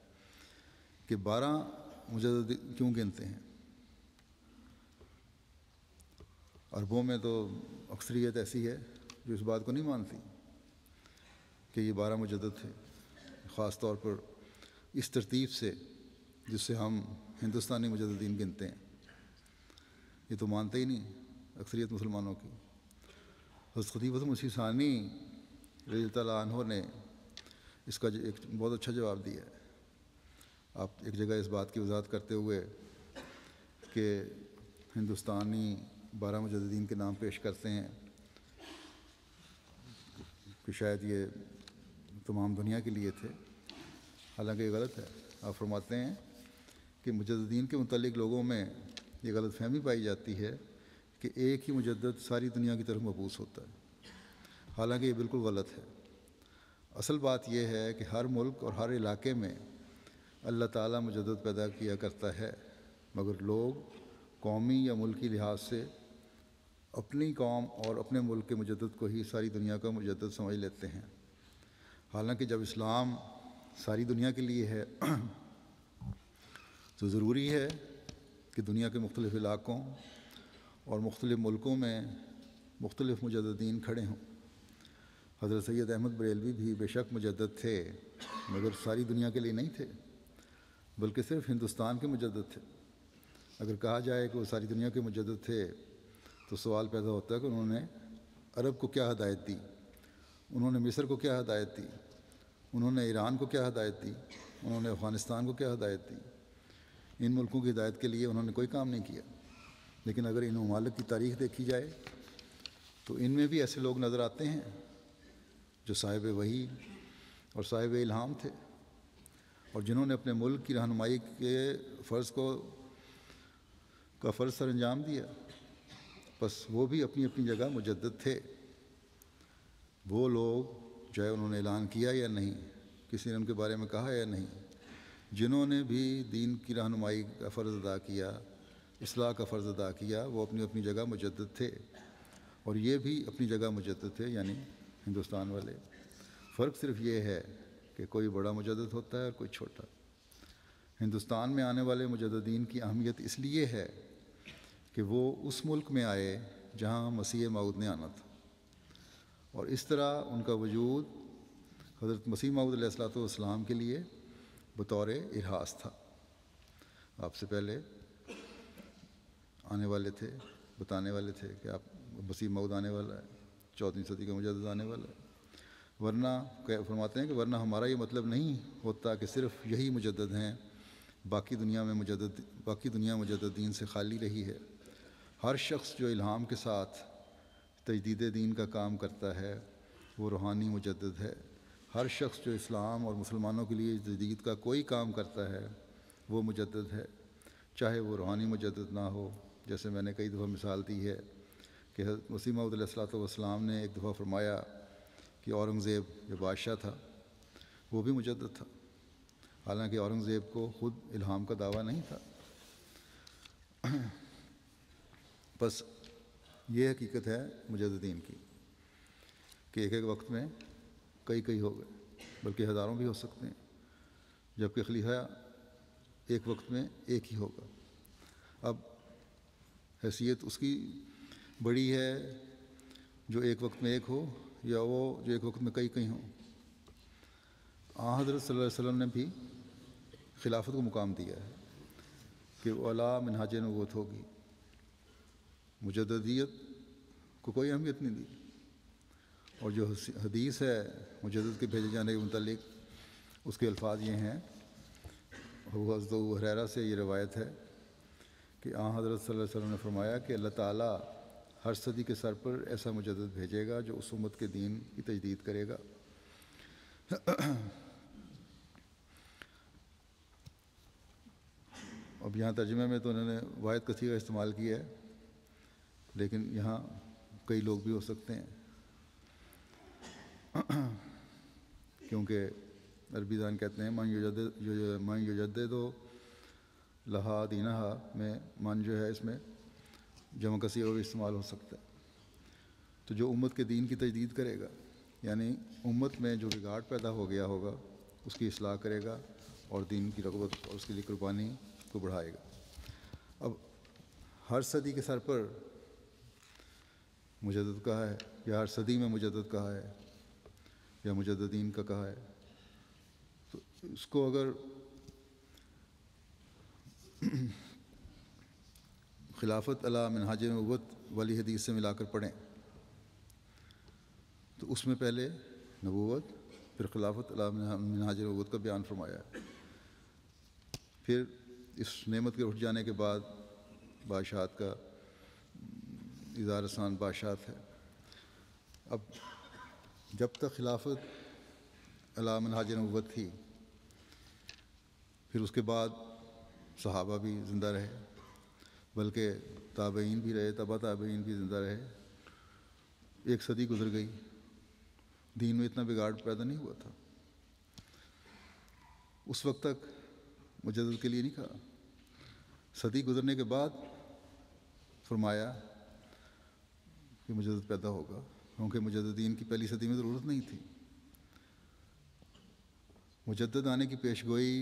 کہ 12 مجدد کیوں گنتے ہیں. عربوں میں تو اکثریت ایسی ہے جو اس بات کو نہیں مانتی کہ یہ 12 مجدد تھے، خاص طور پر اس ترتیب سے جس سے ہم ہندوستانی مجددین گنتے ہیں. یہ تو مانتے ہی نہیں اکثریت مسلمانوں کی. حضرت خلیفۃ المسیح ثانی رضی اللہ تعالیٰ عنہ نے اس کا ایک بہت اچھا جواب دیا ہے. آپ ایک جگہ اس بات کی وضاحت کرتے ہوئے کہ ہندوستانی 12 مجددین کے نام پیش کرتے ہیں کہ شاید یہ تمام دنیا کے لیے تھے، حالانکہ یہ غلط ہے. آپ فرماتے ہیں کہ مجددین کے متعلق لوگوں میں یہ غلط فہمی پائی جاتی ہے کہ ایک ہی مجدد ساری دنیا کی طرف مبعوث ہوتا ہے، حالانکہ یہ بالکل غلط ہے. اصل بات یہ ہے کہ ہر ملک اور ہر علاقے میں اللہ تعالیٰ مجدد پیدا کیا کرتا ہے، مگر لوگ قومی یا ملکی لحاظ سے اپنی قوم اور اپنے ملک کے مجدد کو ہی ساری دنیا کا مجدد سمجھ لیتے ہیں. حالانکہ جب اسلام ساری دنیا کے لیے ہے تو ضروری ہے کہ دنیا کے مختلف علاقوں اور مختلف ملکوں میں مختلف مجددین کھڑے ہوں. حضرت سید احمد بریلوی بھی بے شک مجدد تھے، مگر ساری دنیا کے لیے نہیں تھے بلکہ صرف ہندوستان کے مجدد تھے. اگر کہا جائے کہ وہ ساری دنیا کے مجدد تھے تو سوال پیدا ہوتا ہے کہ انہوں نے عرب کو کیا ہدایت دی، انہوں نے مصر کو کیا ہدایت دی، انہوں نے ایران کو کیا ہدایت دی، انہوں نے افغانستان کو کیا ہدایت دی. ان ملکوں کی ہدایت کے لیے انہوں نے کوئی کام نہیں کیا. لیکن اگر ان ممالک کی تاریخ دیکھی جائے تو ان میں بھی ایسے لوگ نظر آتے ہیں جو صاحب وحی اور صاحب الہام تھے اور جنہوں نے اپنے ملک کی رہنمائی کے فرض کا فرض سر انجام دیا. بس وہ بھی اپنی اپنی جگہ مجدد تھے. وہ لوگ چاہے انہوں نے اعلان کیا یا نہیں، کسی نے ان کے بارے میں کہا یا نہیں، جنہوں نے بھی دین کی رہنمائی کا فرض ادا کیا، اصلاح کا فرض ادا کیا، وہ اپنی اپنی جگہ مجدد تھے اور یہ بھی اپنی جگہ مجدد تھے، یعنی ہندوستان والے. فرق صرف یہ ہے کہ کوئی بڑا مجدد ہوتا ہے اور کوئی چھوٹا. ہندوستان میں آنے والے مجددین کی اہمیت اس لیے ہے کہ وہ اس ملک میں آئے جہاں مسیح موعود نے آنا تھا، اور اس طرح ان کا وجود حضرت مسیح موعود علیہ السلام کے لیے بطور ارہاس تھا. آپ سے پہلے آنے والے تھے، بتانے والے تھے کہ آپ مسیح موعود آنے والا ہے، 14ویں صدی کا مجدد آنے والا ہے. ورنہ فرماتے ہیں کہ ورنہ ہمارا یہ مطلب نہیں ہوتا کہ صرف یہی مجدد ہیں، باقی دنیا مجددین سے خالی رہی ہے. ہر شخص جو الہام کے ساتھ تجدید دین کا کام کرتا ہے وہ روحانی مجدد ہے. ہر شخص جو اسلام اور مسلمانوں کے لیے جدید کا کوئی کام کرتا ہے وہ مجدد ہے، چاہے وہ روحانی مجدد نہ ہو. جیسے میں نے کئی دفعہ مثال دی ہے کہ حضرت مسیح موعود علیہ السلام نے ایک دفعہ فرمایا کہ اورنگزیب جو بادشاہ تھا وہ بھی مجدد تھا، حالانکہ اورنگزیب کو خود الہام کا دعویٰ نہیں تھا. بس یہ حقیقت ہے مجددین کی کہ ایک ایک وقت میں کئی کئی ہو گئے، بلکہ ہزاروں بھی ہو سکتے ہیں، جبکہ خلیفہ ایک وقت میں ایک ہی ہوگا۔ اب حیثیت اس کی بڑی ہے جو ایک وقت میں ایک ہو، یا وہ جو ایک وقت میں کئی کئی ہوں۔ حضرت صلی اللہ علیہ وسلم نے بھی خلافت کو مقام دیا ہے کہ وہ اعلیٰ منہاج نبوت ہوگی، مجددیت کو کوئی اہمیت نہیں دی۔ اور جو حدیث ہے مجدد کے بھیجے جانے کے متعلق، اس کے الفاظ یہ ہیں، حضرت ابو ہریرہ سے یہ روایت ہے کہ حضرت صلی اللہ علیہ وسلم نے فرمایا کہ اللہ تعالیٰ ہر صدی کے سر پر ایسا مجدد بھیجے گا جو اس امت کے دین کی تجدید کرے گا۔ اب یہاں ترجمے میں تو انہوں نے واحد کثیر کا استعمال کیا ہے، لیکن یہاں کئی لوگ بھی ہو سکتے ہیں، کیونکہ عربی دان کہتے ہیں من یجدد لہا دینہا میں من جو ہے اس میں جمع کثیر اور بھی استعمال ہو سکتا ہے۔ تو جو امت کے دین کی تجدید کرے گا، یعنی امت میں جو بگاڑ پیدا ہو گیا ہوگا اس کی اصلاح کرے گا اور دین کی رغبت اور اس کے لیے قربانی کو بڑھائے گا۔ اب ہر صدی کے سر پر مجدد کہا ہے، یا ہر صدی میں مجدد کہا ہے، یا مجددین کا کہا ہے، تو اس کو اگر خلافت علی منہاج نبوت والی حدیث سے ملا کر پڑھیں تو اس میں پہلے نبوت، پھر خلافت علی منہاج نبوت کا بیان فرمایا ہے، پھر اس نعمت کے اٹھ جانے کے بعد بادشاہت کا اظہار احسان بادشاہت ہے۔ اب جب تک خلافت علی منہاج نبوت تھی، پھر اس کے بعد صحابہ بھی زندہ رہے، بلکہ تابعین بھی رہے، تبع تابعین بھی زندہ رہے، ایک صدی گزر گئی، دین میں اتنا بگاڑ پیدا نہیں ہوا تھا۔ اس وقت تک مجدد کے لیے نہیں کہا، صدی گزرنے کے بعد فرمایا کہ مجدد پیدا ہوگا، کیونکہ مجددین کی پہلی صدی میں ضرورت نہیں تھی۔ مجدد آنے کی پیش گوئی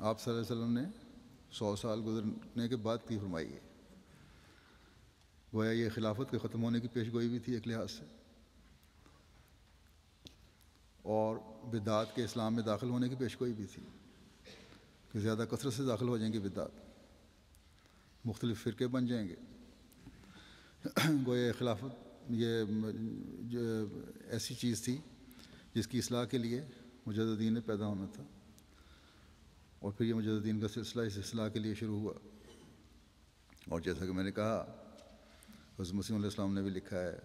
آپ صلی اللہ علیہ وسلم نے 100 سال گزرنے کے بعد کی فرمائی ہے، گویا یہ خلافت کے ختم ہونے کی پیش گوئی بھی تھی ایک لحاظ سے، اور بدعات کے اسلام میں داخل ہونے کی پیش گوئی بھی تھی کہ زیادہ کثرت سے داخل ہو جائیں گے بدعات، مختلف فرقے بن جائیں گے۔ گویا خلافت یہ جو ایسی چیز تھی جس کی اصلاح کے لیے مجددین نے پیدا ہونا تھا، اور پھر یہ مجددین کا سلسلہ اس اصلاح کے لیے شروع ہوا۔ اور جیسا کہ میں نے کہا، حضرت مسیح علیہ السلام نے بھی لکھا ہے،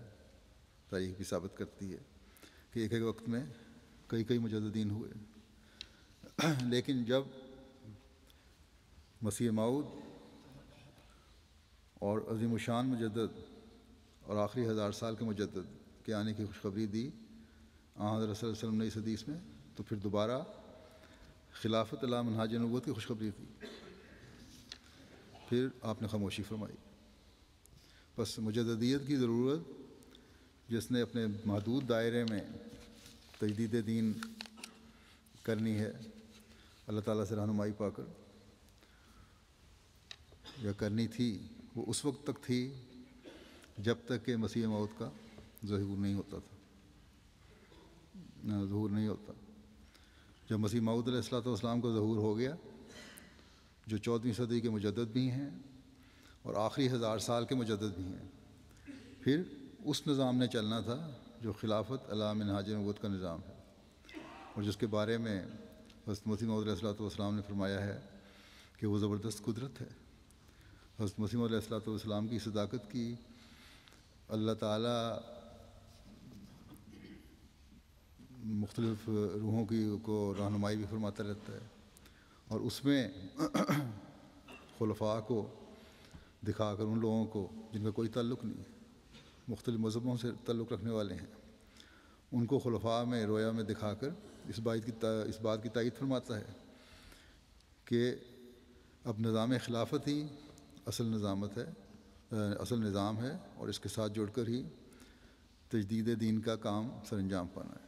تاریخ بھی ثابت کرتی ہے کہ ایک ایک وقت میں کئی کئی مجددین ہوئے، لیکن جب مسیح موعود اور عظیم الشان مجدد اور آخری 1000 سال کے مجدد کے آنے کی خوشخبری دی حضرت صلی اللہ علیہ وسلم نے اس حدیث میں، تو پھر دوبارہ خلافت علی منہاج نبوت کی خوشخبری دی، پھر آپ نے خاموشی فرمائی۔ بس مجددیت کی ضرورت جس نے اپنے محدود دائرے میں تجدید دین کرنی ہے، اللہ تعالیٰ سے رہنمائی پا کر، یا کرنی تھی، وہ اس وقت تک تھی جب تک کہ مسیح موعود کا ظہور نہیں ہوتا تھا، ظہور نہیں ہوتا۔ جب مسیح موعود علیہ السلام کا ظہور ہو گیا، جو 14ویں صدی کے مجدد بھی ہیں اور آخری 1000 سال کے مجدد بھی ہیں، پھر اس نظام نے چلنا تھا جو خلافت علی منہاج نبوت کا نظام ہے، اور جس کے بارے میں حضرت مسیح موعود علیہ السلام نے فرمایا ہے کہ وہ زبردست قدرت ہے۔ حضرت مسیح موعود علیہ السلام کی صداقت کی اللہ تعالیٰ مختلف روحوں کی کو رہنمائی بھی فرماتا رہتا ہے، اور اس میں خلفاء کو دکھا کر ان لوگوں کو جن کا کوئی تعلق نہیں، مختلف مذہبوں سے تعلق رکھنے والے ہیں، ان کو خلفاء میں رویا میں دکھا کر اس بات کی تائید فرماتا ہے کہ اب نظام خلافت ہی اصل نظام ہے، اور اس کے ساتھ جڑ کر ہی تجدید دین کا کام سر انجام پانا ہے۔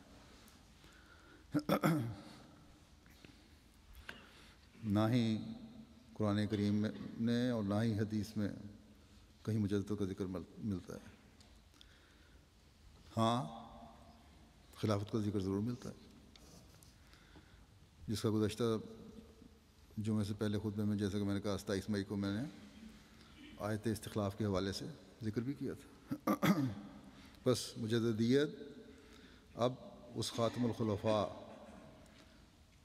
نہ ہی قرآن کریم میں اور نہ ہی حدیث میں کہیں مجددوں کا ذکر ملتا ہے۔ ہاں، خلافت کا ذکر ضرور ملتا ہے، جس کا گزشتہ جمعے سے پہلے خطبے میں جیسا کہ میں نے کہا 27 مئی کو میں نے آیت استخلاف کے حوالے سے ذکر بھی کیا تھا۔ بس مجددیت اب اس خاتم الخلفاء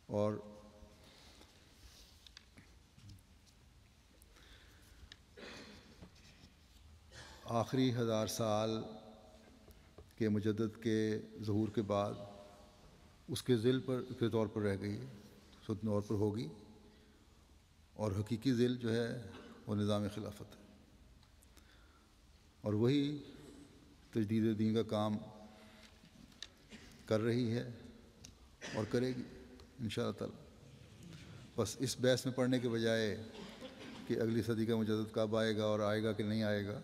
اور آخری 1000 سال کے مجدد کے ظہور کے بعد اس کے ذیل پر کے طور پر رہ گئی، سنت طور پر ہوگی، اور حقیقی ذیل جو ہے وہ نظام خلافت ہے، اور وہی تجدید دین کا کام کر رہی ہے اور کرے گی انشاءاللہ تعالی۔ بس اس بحث میں پڑھنے کے بجائے کہ اگلی صدی کا مجدد کب آئے گا اور آئے گا کہ نہیں آئے گا،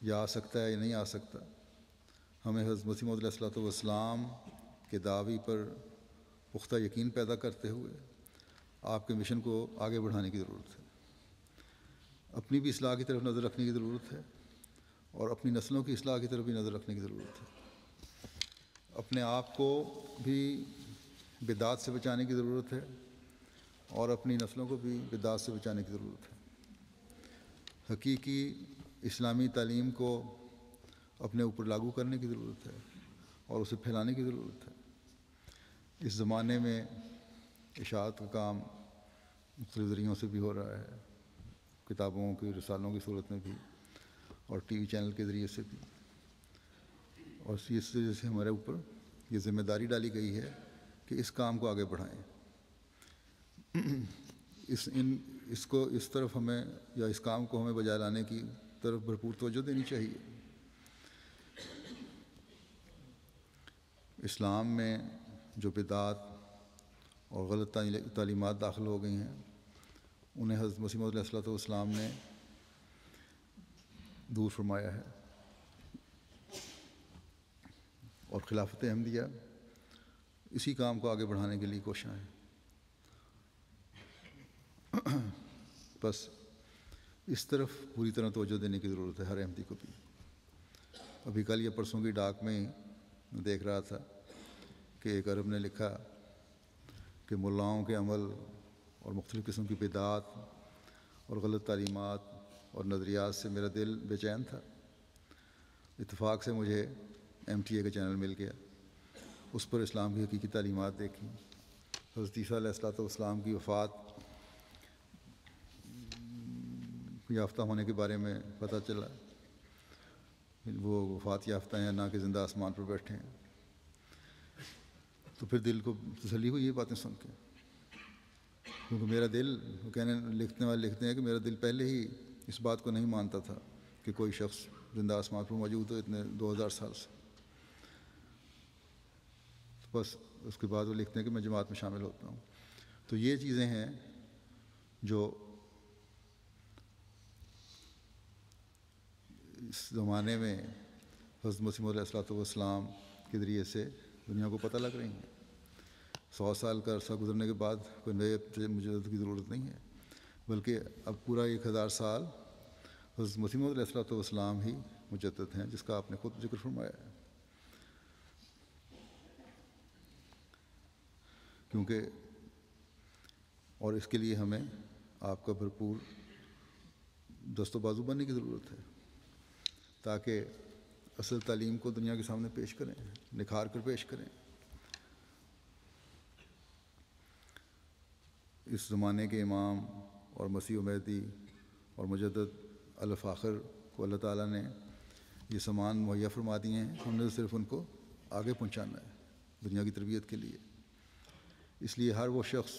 یا آ سکتا ہے یا نہیں آ سکتا، ہمیں حضرت مسیح موعود علیہ الصلوۃ والسلام کے دعوی پر پختہ یقین پیدا کرتے ہوئے آپ کے مشن کو آگے بڑھانے کی ضرورت ہے۔ اپنی بھی اصلاح کی طرف نظر رکھنے کی ضرورت ہے، اور اپنی نسلوں کی اصلاح کی طرف بھی نظر رکھنے کی ضرورت ہے۔ اپنے آپ کو بھی بدعات سے بچانے کی ضرورت ہے، اور اپنی نسلوں کو بھی بدعات سے بچانے کی ضرورت ہے۔ حقیقی اسلامی تعلیم کو اپنے اوپر لاگو کرنے کی ضرورت ہے اور اسے پھیلانے کی ضرورت ہے۔ اس زمانے میں اشاعت کا کام مختلف ذریعوں سے بھی ہو رہا ہے، کتابوں کی، رسالوں کی صورت میں بھی، اور ٹی وی چینل کے ذریعے سے بھی، اور اس وجہ سے ہمارے اوپر یہ ذمہ داری ڈالی گئی ہے کہ اس کام کو آگے بڑھائیں۔ اس طرف ہمیں، یا اس کام کو ہمیں بجائے لانے کی طرف بھرپور توجہ دینی چاہیے۔ اسلام میں جو بدعات اور غلط تعلیمات داخل ہو گئی ہیں، انہیں حضرت مسیح موعود علیہ الصلوۃ والسلام نے دور فرمایا ہے، اور خلافت احمدیہ اسی کام کو آگے بڑھانے کے لیے کوشاں ہے۔ بس اس طرف پوری طرح توجہ دینے کی ضرورت ہے ہر احمدی کو بھی۔ ابھی کل یا پرسوں کی ڈاک میں ہی میں دیکھ رہا تھا کہ ایک عرب نے لکھا کہ ملاؤں کے عمل اور مختلف قسم کی بدعات اور غلط تعلیمات اور نظریات سے میرا دل بے چین تھا۔ اتفاق سے مجھے MTA کا چینل مل گیا، اس پر اسلام کی حقیقی تعلیمات دیکھی۔ حضرت عیسیٰ علیہ السلام کی وفات یافتہ ہونے کے بارے میں پتہ چلا، وہ وفات یافتہ ہیں، نہ کہ زندہ آسمان پر بیٹھے ہیں۔ تو پھر دل کو تسلی ہوئی یہ باتیں سن کے، کیونکہ میرا دل، لکھنے والے لکھتے ہیں کہ میرا دل پہلے ہی اس بات کو نہیں مانتا تھا کہ کوئی شخص زندہ آسمان پر موجود ہو اتنے 2000 سال سے۔ بس اس کے بعد وہ لکھتے ہیں کہ میں جماعت میں شامل ہوتا ہوں۔ تو یہ چیزیں ہیں جو اس زمانے میں حضرت مسیح موعود علیہ الصلوۃ والسلام کے ذریعے سے دنیا کو پتہ لگ رہی ہیں۔ 100 سال کا عرصہ گزرنے کے بعد کوئی نئے مجدد کی ضرورت نہیں ہے، بلکہ اب پورا 1000 سال حضرت مسیح موعود علیہ الصلوۃ والسلام ہی مجدد ہیں، جس کا آپ نے خود ذکر فرمایا ہے۔ کیونکہ اور اس کے لیے ہمیں آپ کا بھرپور دست و بازو بننے کی ضرورت ہے، تاکہ اصل تعلیم کو دنیا کے سامنے پیش کریں، نکھار کر پیش کریں۔ اس زمانے کے امام اور مسیح و مہدی اور مجدد الفاخر کو اللہ تعالیٰ نے یہ سامان مہیا فرما دیے ہیں، ہم نے صرف ان کو آگے پہنچانا ہے دنیا کی تربیت کے لیے۔ اس لیے ہر وہ شخص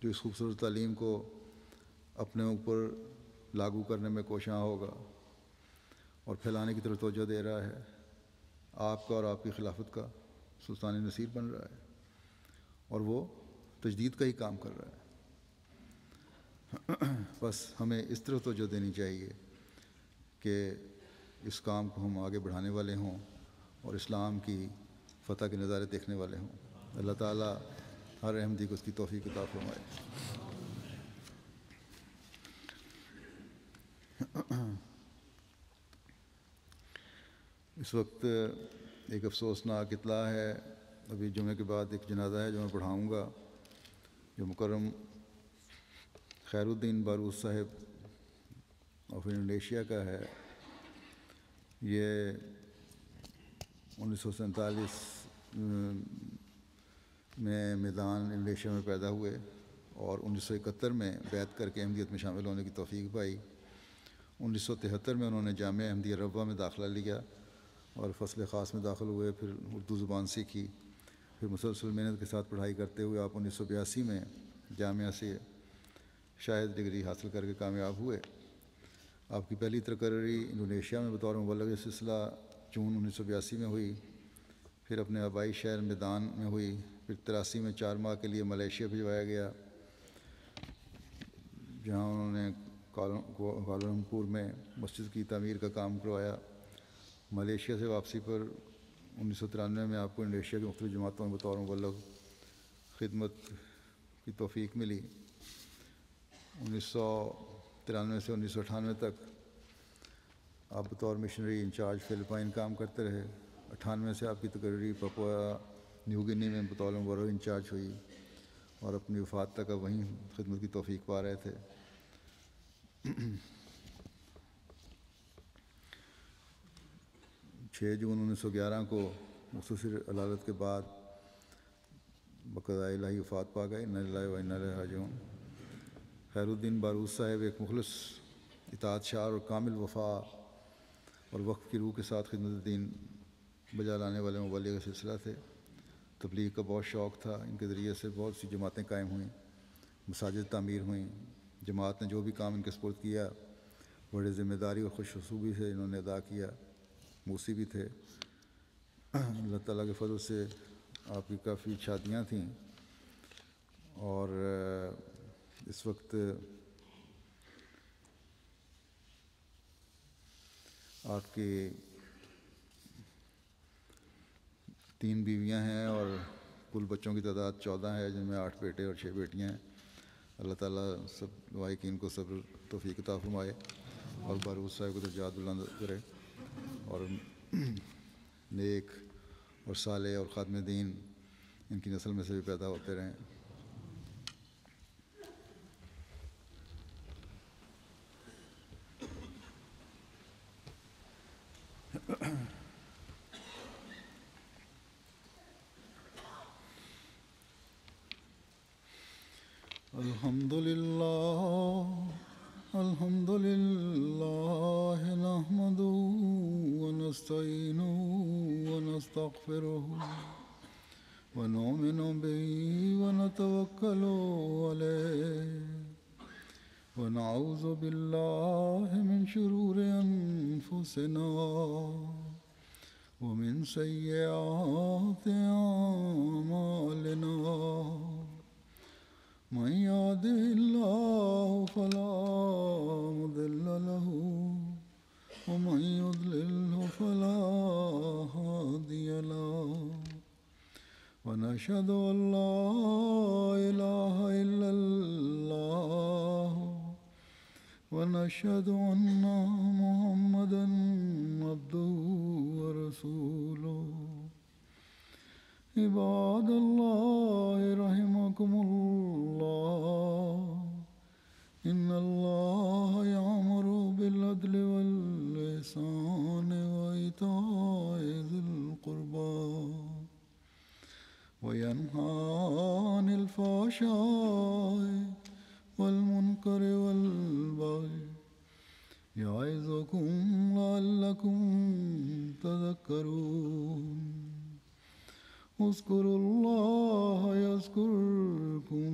جو اس خوبصورت تعلیم کو اپنے اوپر لاگو کرنے میں کوشاں ہوگا اور پھیلانے کی طرف توجہ دے رہا ہے، آپ کا اور آپ کی خلافت کا سلطان نصیر بن رہا ہے، اور وہ تجدید کا ہی کام کر رہا ہے۔ بس ہمیں اس طرح توجہ دینی چاہیے کہ اس کام کو ہم آگے بڑھانے والے ہوں، اور اسلام کی فتح کے نظارے دیکھنے والے ہوں۔ اللہ تعالیٰ ہر احمدی کو اس کی توفیق عطا فرمائے۔ اس وقت ایک افسوسناک اطلاع ہے، ابھی جمعے کے بعد ایک جنازہ ہے جو میں پڑھاؤں گا، جو مکرم خیر الدین باروت صاحب آف انڈونیشیا کا ہے۔ یہ 1947 میں میدان انڈونیشیا میں پیدا ہوئے اور 1971 میں بیعت کر کے احمدیت میں شامل ہونے کی توفیق پائی۔ 1973 میں انہوں نے جامعہ احمدیہ ربوہ میں داخلہ لیا اور فصل خاص میں داخل ہوئے، پھر اردو زبان سیکھی، پھر مسلسل محنت کے ساتھ پڑھائی کرتے ہوئے آپ 1982 میں جامعہ سے شاہد ڈگری حاصل کر کے کامیاب ہوئے۔ آپ کی پہلی تقرری انڈونیشیا میں بطور مبلغ سلسلہ جون 1982 میں ہوئی، پھر اپنے آبائی شہر میدان میں ہوئی، پھر 83 میں 4 ماہ کے لیے ملیشیا بھجوایا گیا، جہاں انہوں نے کوالالمپور میں مسجد کی تعمیر کا کام کروایا۔ ملیشیا سے واپسی پر 1993 میں آپ کو انڈونیشیا کی مختلف جماعتوں میں بطور مبلغ خدمت کی توفیق ملی۔ 1993 سے 1998 تک آپ بطور مشنری انچارج فلپائن کام کرتے رہے۔ 98 سے آپ کی تقرری پپوا نیو گنی میں بطور مبلغ انچارج ہوئی اور اپنی وفات تک اب وہیں خدمت کی توفیق پا رہے تھے۔ 6 جون 1911 کو مختصر علالت کے بعد بقضاء الہی وفات پا گئے۔ انا للہ و انا الیہ راجعون۔ خیر الدین باروت صاحب ایک مخلص، اطاعت شار اور کامل وفا اور وقف کی روح کے ساتھ خدمت دین بجا لانے والے مبلغ سلسلہ تھے۔ تبلیغ کا بہت شوق تھا، ان کے ذریعے سے بہت سی جماعتیں قائم ہوئیں، مساجد تعمیر ہوئیں۔ جماعت نے جو بھی کام ان کے سپرد کیا بڑے ذمہ داری اور خوش اسلوبی سے انہوں نے ادا کیا۔ موسی بھی تھے۔ اللہ تعالیٰ کے فضل سے آپ کی کافی شادیاں تھیں، اور اس وقت آپ کی 3 بیویاں ہیں اور کل بچوں کی تعداد 14 ہے، جن میں 8 بیٹے اور 6 بیٹیاں ہیں۔ اللہ تعالیٰ سب لوائقین کو صبر توفیق عطا فرمائے اور باروت صاحب کو درجات بلند کرے اور نیک اور صالح اور خادم دین ان کی نسل میں سے بھی پیدا ہوتے رہیں۔ الحمد لله نحمده ونستعينه ونستغفره ونؤمن به ونتوكل عليه ونعوذ بالله من شرور أنفسنا ومن سيئات أعمالنا، من يهده الله فلا مضل له ومن يضلله فلا هادي له، ونشهد أن لا إله إلا الله ونشهد أن محمدا عبده ورسوله۔ عباد الله رحمكم الله، إن الله يأمر بالعدل والإحسان وإيتاء ذي القربى وينهى عن الفحشاء والمنكر والبغي، يعظكم لعلكم تذكرون۔ اذكروا الله يذكركم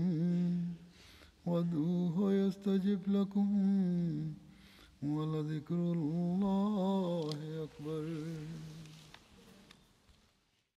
وادعوه يستجب لكم، ولذكر الله أكبر۔